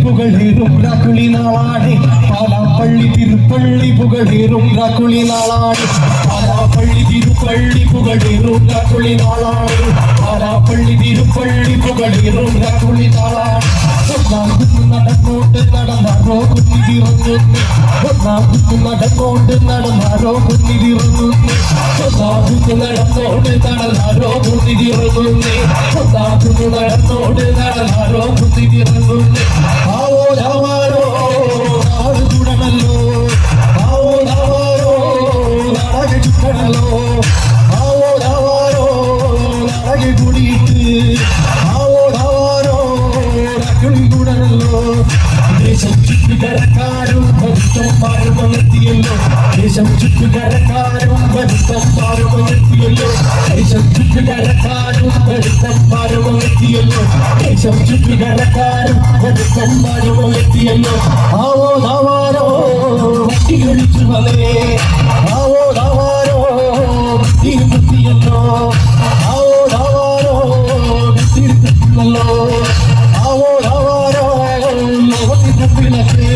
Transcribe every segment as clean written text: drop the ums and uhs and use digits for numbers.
പുകളേറും രാക്കുളി നാളാണ് പാലാപ്പള്ളി തിരുപ്പള്ളി പുകളേറും രാക്കുളി നാളാണ് പാലാപ്പള്ളി തിരുപ്പള്ളി പുകളേറും രാക്കുളി നാളാണ് പാലാപ്പള്ളി തിരുപ്പള്ളി പുകളേറും രാക്കുളി നാളാണ് നടന്നോണ്ട് നടന്നാരോ കുന്നിതിറങ്ങുന്നു നടന്നോണ്ട് നടന്നാരോ കുന്നിതിറങ്ങുന്നു നടന്നോണ്ട് നടന്നാരോ കുന്നിതിറങ്ങുന്നു നടന്നോണ്ട് നടന്നാരോ കുന്നിതിറങ്ങുന്നു ആവോ രാമാരോ നാട് തുടങ്ങല്ലോ ആവോ രാമാരോ നാടക ചുറ്റണല്ലോ ആവോ രാമാരോ നാടക കൂടിയിട്ട് ആവോ രാമാരോ രാക്കുളി കൂടണല്ലോ ദേശം ചുറ്റുകരക്കാരും ഭരിത്തന്മാരും എത്തിയല്ലോ ദേശം ചുറ്റുകരക്കാരും ഭരിത്തന്മാരും എത്തിയല്ലോ ദേശം ചുറ്റുകരക്കാരും ഭരിത്തന്മാരും എത്തിയല്ലോ ദേശം ചുറ്റുകരക്കാരും ഭരിത്തന്മാരും എത്തിയല്ലോ ആവോ നാവാരോ വട്ടി കളിച്ചു വലേ ആവോ നാവാരോ വട്ടി കുത്തിയല്ലോ ആവോ നാവാരോ വട്ടി കുത്തുന്നല്ലോ ആവോ നാവാരോ ലോകത്തി കുപ്പിലൊക്കെ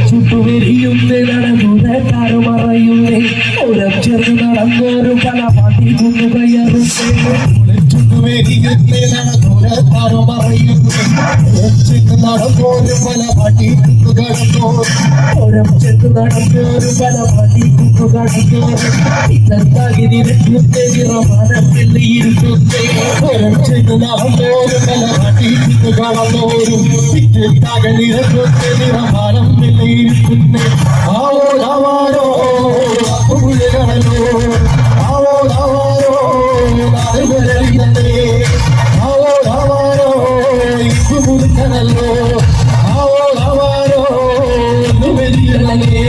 ചുട്ടുവരിയുന്നേ നടന്നുരക്കാറ് മറയുന്നേ ഓരം ചേർന്ന് നടന്നോരും പല പാട്ടി കൊണ്ടുകയറുന്നേ ചുട്ടുവരിയുന്നേ നടന്നുരക്കാറ് മറയുന്നേ നടന്നോരും പല പാട്ടി കൊണ്ടുകടന്നോ ഓരം ചേർന്ന് നടന്നോരും പല പാട്ടി കൊണ്ടുകടന്നോരും ഇന്നത്താകി നിരക്കുന്നേ നിറമാനം വെള്ളിയിരുന്നേ ഓരം ചേർന്ന് നടന്നോരും പല പാട്ടി കൊണ്ടുകടന്നോരും ഇന്നത്താകി നിരക്കുന്നേ നിറമാനം വെള്ളിയിരുന്നേ ആവോ രാമാരോ പുഴകളല്ലോ ആവോ രാമാരോ നാടുകളെ ആവോ രാമാരോ ഇപ്പു മുറുക്കണല്ലോ ആവോ രാമാരോ വെളിയണല്ലേ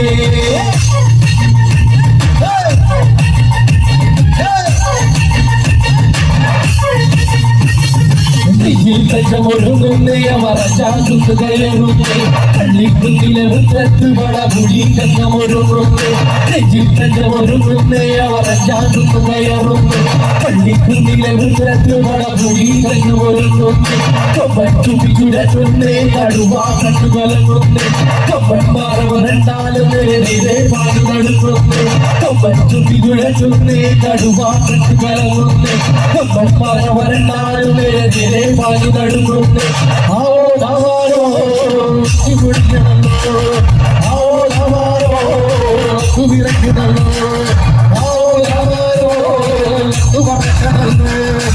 ൊരുങ്ങുന്നേ മറച്ചാകുന്നു കയറുന്നേ പള്ളിക്കുന്നിലെ വൃത്തത്ത് വളപുടി കഞ്ഞമൊരുങ്ങുന്നേ ഒരുങ്ങുന്നേ മറച്ചാകുന്നു കയറുന്നേ പള്ളിക്കുന്നിലെ വൃത്തത്ത് വളപുടി കഞ്ഞമൊരുങ്ങുന്നേ കൊമ്പറ്റുപി ചുരത്തുന്നേ കടുവാ കണ്ടു കലങ്ങുന്നേ കൊമ്പന്മാർ വരണ്ടാലും നേരെ പാടി നടക്കുന്നേ കൊമ്പറ്റുപി ചുരത്തുന്നേ കടുവാ കണ്ടു കലങ്ങുന്നേ കൊമ്പന്മാർ വരണ്ടാലും നേരെ പാടി നടക്കുന്നേ ആവോ രാമാരോ കുടിക്കണല്ലോ ആവോ രാമാരോ കുവിറയ്ക്കണല്ലോ ആവോ രാമാരോ പറക്കണല്ലോ